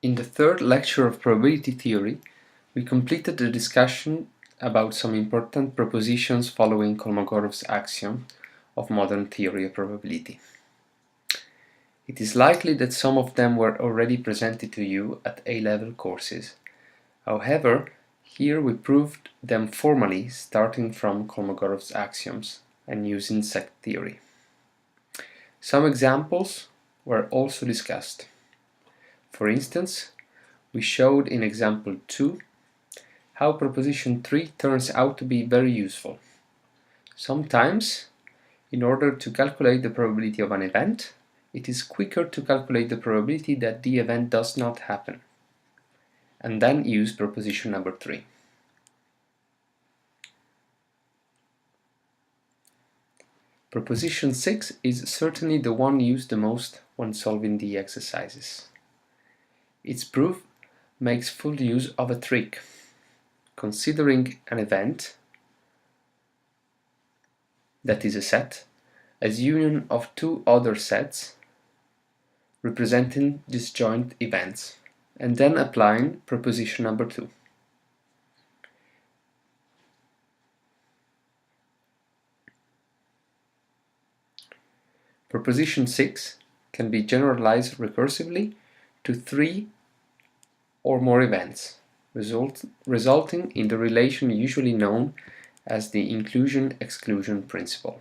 In the third lecture of probability theory, we completed the discussion about some important propositions following Kolmogorov's axiom of modern theory of probability. It is likely that some of them were already presented to you at A-level courses. However, here we proved them formally, starting from Kolmogorov's axioms and using set theory. Some examples were also discussed. For instance, we showed in example 2 how proposition 3 turns out to be very useful. Sometimes, in order to calculate the probability of an event, it is quicker to calculate the probability that the event does not happen, and then use proposition number 3. Proposition 6 is certainly the one used the most when solving the exercises. Its proof makes full use of a trick, considering an event, that is a set, as union of two other sets representing disjoint events, and then applying proposition number 2. Proposition 6 can be generalized recursively to 3 or more events, resulting in the relation usually known as the inclusion-exclusion principle.